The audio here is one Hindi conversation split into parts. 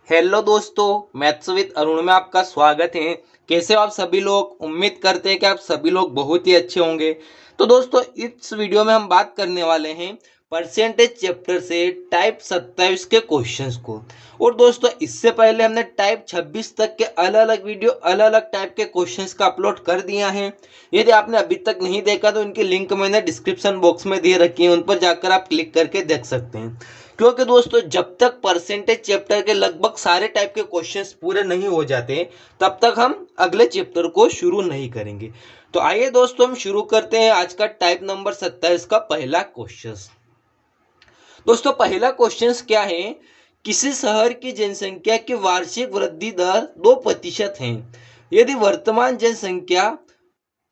हेलो दोस्तों, मैथ्स विद अरुण में आपका स्वागत है। कैसे हो आप सभी लोग? उम्मीद करते हैं कि आप सभी लोग बहुत ही अच्छे होंगे। तो दोस्तों, इस वीडियो में हम बात करने वाले हैं परसेंटेज चैप्टर से टाइप 27 के क्वेश्चंस को। और दोस्तों, इससे पहले हमने टाइप 26 तक के अलग अलग वीडियो अलग अलग टाइप के क्वेश्चंस का अपलोड कर दिया है। यदि आपने अभी तक नहीं देखा तो इनकी लिंक मैंने डिस्क्रिप्शन बॉक्स में दे रखी है, उन पर जाकर आप क्लिक करके देख सकते हैं। क्योंकि दोस्तों, जब तक परसेंटेज चैप्टर के लगभग सारे टाइप के क्वेश्चंस पूरे नहीं हो जाते तब तक हम अगले चैप्टर को शुरू नहीं करेंगे। तो आइए दोस्तों, हम शुरू करते हैं आज का टाइप नंबर 27 का पहला क्वेश्चन। दोस्तों, पहला क्वेश्चन क्या है? किसी शहर की जनसंख्या की वार्षिक वृद्धि दर 2% है। यदि वर्तमान जनसंख्या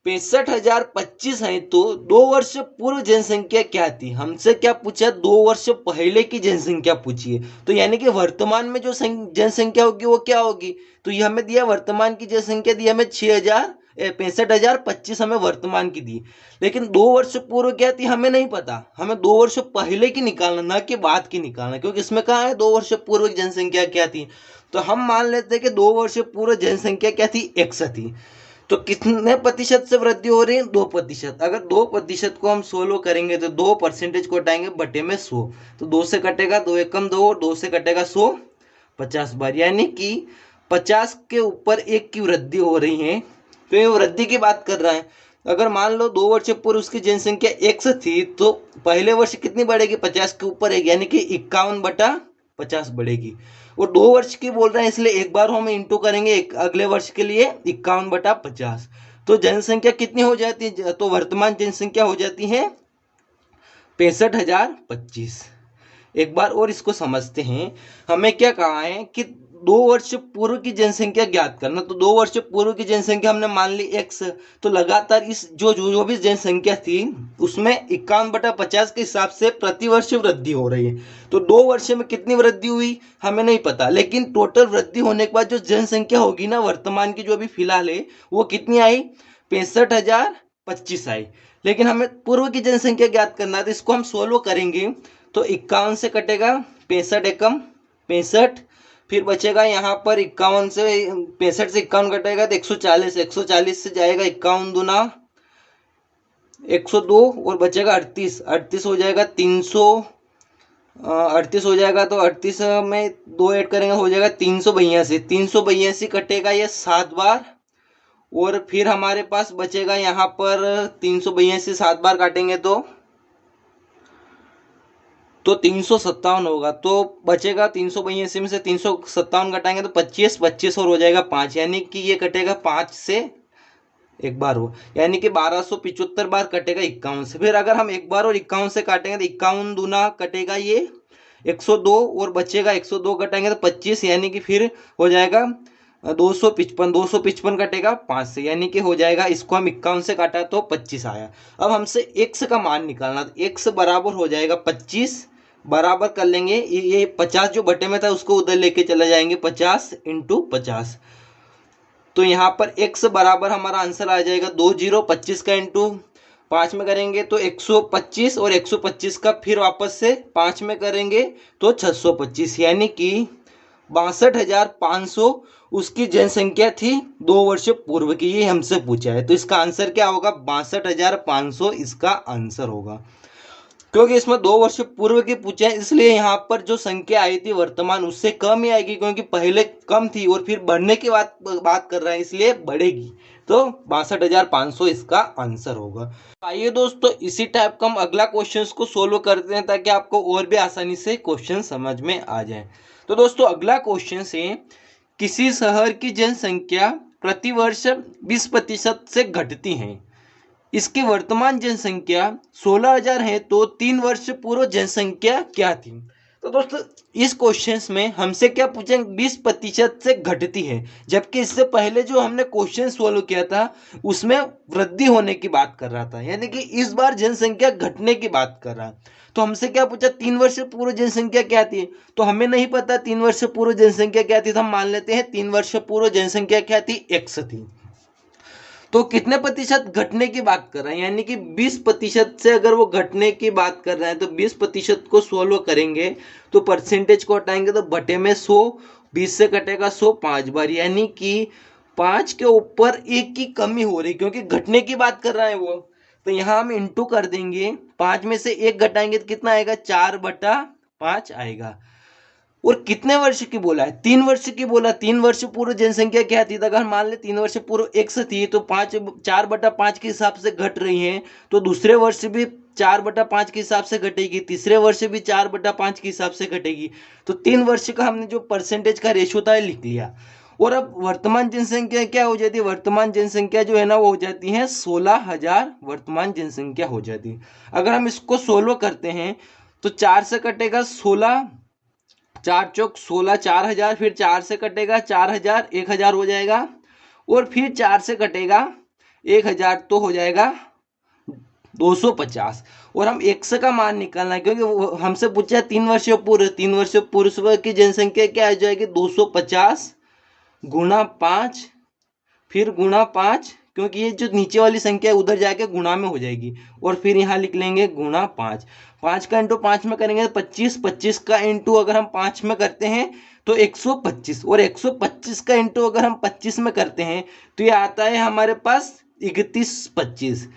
65,025 है तो 2 वर्ष पूर्व जनसंख्या क्या थी? हमसे क्या पूछा? 2 वर्ष पहले की जनसंख्या पूछी है। तो यानी कि वर्तमान में जो जनसंख्या होगी वो क्या होगी? तो ये हमें दिया, वर्तमान की जनसंख्या दी हमें 65,025 हमें वर्तमान की दी। लेकिन 2 वर्ष पूर्व क्या थी हमें नहीं पता। हमें 2 वर्ष पहले की निकालना, ना कि बाद की निकालना, क्योंकि इसमें कहा है 2 वर्ष पूर्व की जनसंख्या क्या थी। तो हम मान लेते हैं कि 2 वर्ष पूर्व जनसंख्या क्या थी? 100 थी। तो कितने प्रतिशत से वृद्धि हो रही है? 2%। अगर 2% को हम 16 करेंगे तो 2% को हटाएंगे बटे में 100, तो 2 से कटेगा 2 एकम 2 और 2 से कटेगा 100 50 बार, यानी कि 50 के ऊपर 1 की वृद्धि हो रही है। तो ये वृद्धि की बात कर रहा है। अगर मान लो 2 वर्ष पूर्व उसकी जनसंख्या 100 थी तो पहले वर्ष कितनी बढ़ेगी? 50 के ऊपर है, यानी कि 51/50 बढ़ेगी। वो 2 वर्ष की बोल रहे हैं, इसलिए एक बार हम इंटू करेंगे अगले वर्ष के लिए 51/50। तो जनसंख्या कितनी हो जाती है? तो वर्तमान जनसंख्या हो जाती है 65,025। एक बार और इसको समझते हैं। हमें क्या कहा है कि 2 वर्ष पूर्व की जनसंख्या ज्ञात करना। तो 2 वर्ष पूर्व की जनसंख्या हमने मान ली x। तो लगातार इस जो भी जनसंख्या थी उसमें 51/50 के हिसाब से प्रति वर्ष वृद्धि हो रही है। तो 2 वर्ष में कितनी वृद्धि हुई हमें नहीं पता, लेकिन टोटल वृद्धि होने के बाद जो जनसंख्या होगी ना वर्तमान की, जो अभी फिलहाल है, वो कितनी आई? 65,025 आई। लेकिन हमें पूर्व की जनसंख्या ज्ञात करना है, तो इसको हम सोल्व करेंगे। तो 51 से कटेगा 65 एकम 65, फिर बचेगा यहाँ पर 51 से 65 से 51 कटेगा तो 140, 140 से जाएगा 51 दूना 102 और बचेगा 38, 38 हो जाएगा 300, 38 हो जाएगा तो 38 में 2 ऐड करेंगे हो जाएगा 382, 382 कटेगा ये 7 बार। और फिर हमारे पास बचेगा यहाँ पर 382 7 बार काटेंगे तो 357 होगा। तो बचेगा 382 में से 357 घटाएंगे तो 25, 25 और हो जाएगा 5, यानी कि ये कटेगा 5 से एक बार हो, यानी कि 1275 बार कटेगा 51 से। फिर अगर हम एक बार और 51 से काटेंगे तो 51 दूना कटेगा ये 102 और बचेगा 102 कटेंगे तो 25, यानी कि फिर हो जाएगा 255, 255 कटेगा 5 से, यानी कि हो जाएगा, इसको हम 51 से काटा तो 25 आया। अब हमसे x का मान निकालना, तो x बराबर हो जाएगा 25, बराबर कर लेंगे ये 50 जो बटे में था उसको उधर लेके चले जाएंगे, 50 × 50। तो यहाँ पर x बराबर हमारा आंसर आ जाएगा 25 का इंटू 5 में करेंगे तो 125 और 125 का फिर वापस से 5 में करेंगे तो 625, यानी कि 62,500 उसकी जनसंख्या थी 2 वर्ष पूर्व की। ये हमसे पूछा है तो इसका आंसर क्या होगा? 62,500 इसका आंसर होगा। क्योंकि इसमें 2 वर्ष पूर्व की पूछे हैं, इसलिए यहाँ पर जो संख्या आई थी वर्तमान उससे कम ही आएगी, क्योंकि पहले कम थी और फिर बढ़ने की बात कर रहे हैं इसलिए बढ़ेगी। तो 62,500 इसका आंसर होगा। आइए दोस्तों, इसी टाइप का हम अगला क्वेश्चन को सोल्व करते हैं ताकि आपको और भी आसानी से क्वेश्चन समझ में आ जाए। तो दोस्तों, अगला क्वेश्चन है, किसी शहर की जनसंख्या प्रतिवर्ष 20% से घटती है। इसकी वर्तमान जनसंख्या 16,000 है तो 3 वर्ष पूर्व जनसंख्या क्या थी? तो दोस्तों, इस क्वेश्चन में हमसे क्या पूछे? 20% से घटती है, जबकि इससे पहले जो हमने क्वेश्चन सोल्व किया था उसमें वृद्धि होने की बात कर रहा था, यानी कि इस बार जनसंख्या घटने की बात कर रहा है। तो हमसे क्या पूछा? 3 वर्ष पूर्व जनसंख्या क्या थी? तो हमें नहीं पता 3 वर्ष पूर्व जनसंख्या क्या थी, तो हम मान लेते हैं 3 वर्ष पूर्व जनसंख्या क्या थी? 100 थी। तो कितने प्रतिशत घटने की बात कर रहे हैं, यानी कि 20% से अगर वो घटने की बात कर रहे हैं तो 20% को सोल्व करेंगे तो परसेंटेज को हटाएंगे तो बटे में 100 20 से कटेगा 100 5 बार, यानी कि 5 के ऊपर 1 की कमी हो रही, क्योंकि घटने की बात कर रहा है वो। तो यहाँ हम इंटू कर देंगे, 5 में से 1 घटाएंगे तो कितना आएगा, 4/5 आएगा। और कितने वर्ष की बोला है, 3 वर्ष की बोला। 3 वर्ष पूर्व जनसंख्या क्या थी, अगर मान ले 3 वर्ष पूर्व x थी, तो 4/5 के हिसाब से घट रही है, तो दूसरे वर्ष भी 4/5 के हिसाब से घटेगी, तीसरे वर्ष भी 4/5 के हिसाब से घटेगी। तो 3 वर्ष का हमने जो परसेंटेज का रेशो था लिख लिया। और अब वर्तमान जनसंख्या क्या हो जाती है, वर्तमान जनसंख्या जो है ना वो हो जाती है 16,000 वर्तमान जनसंख्या हो जाती है। अगर हम इसको 16 करते हैं तो 4 से कटेगा 16, 4 चौक 16, 4,000, फिर 4 से कटेगा 4,000, 1,000 हो जाएगा, और फिर 4 से कटेगा 1,000 तो हो जाएगा 250। और हम x का मान निकालना है, क्योंकि वो हमसे पूछा है 3 वर्ष पूर्व, 3 वर्ष पूर्व की जनसंख्या क्या आ जाएगी, 250 गुणा 5, फिर गुणा 5, क्योंकि ये जो नीचे वाली संख्या उधर जाके गुणा में हो जाएगी, और फिर यहाँ लिख लेंगे गुणा 5। 5 का इंटू 5 में करेंगे तो 25, 25 का इंटू अगर हम 5 में करते हैं तो 125, और 125 का इंटू अगर हम 25 में करते हैं तो ये आता है हमारे पास 3125।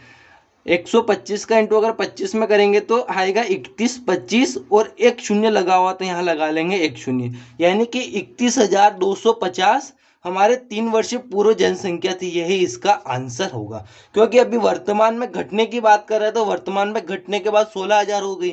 125 का इंटू अगर 25 में करेंगे तो आएगा 3125, और एक शून्य लगा हुआ तो यहाँ लगा लेंगे एक शून्य, यानी कि 31,250 हमारे 3 वर्ष पूर्व जनसंख्या थी। यही इसका आंसर होगा, क्योंकि अभी वर्तमान में घटने की बात कर रहे हैं, तो वर्तमान में घटने के बाद 16,000 हो गई,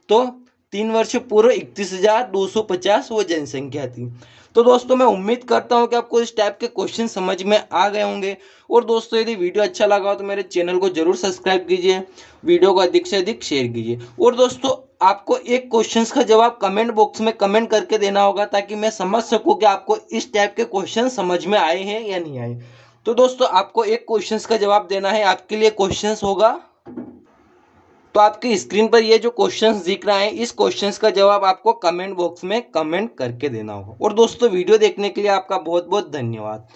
तो 3 वर्ष पूर्व 31,250 वो जनसंख्या थी। तो दोस्तों मैं उम्मीद करता हूं कि आपको इस टाइप के क्वेश्चन समझ में आ गए होंगे। और दोस्तों यदि वीडियो अच्छा लगा हो तो मेरे चैनल को जरूर सब्सक्राइब कीजिए, वीडियो को अधिक से अधिक शेयर कीजिए। और दोस्तों आपको एक क्वेश्चन का जवाब कमेंट बॉक्स में कमेंट करके देना होगा, ताकि मैं समझ सकूं कि आपको इस टाइप के क्वेश्चन समझ में आए हैं या नहीं आए। तो दोस्तों आपको एक क्वेश्चन का जवाब देना है, आपके लिए क्वेश्चन होगा, तो आपकी स्क्रीन पर ये जो क्वेश्चंस दिख रहा है, इस क्वेश्चंस का जवाब आपको कमेंट बॉक्स में कमेंट करके देना होगा। और दोस्तों वीडियो देखने के लिए आपका बहुत बहुत धन्यवाद।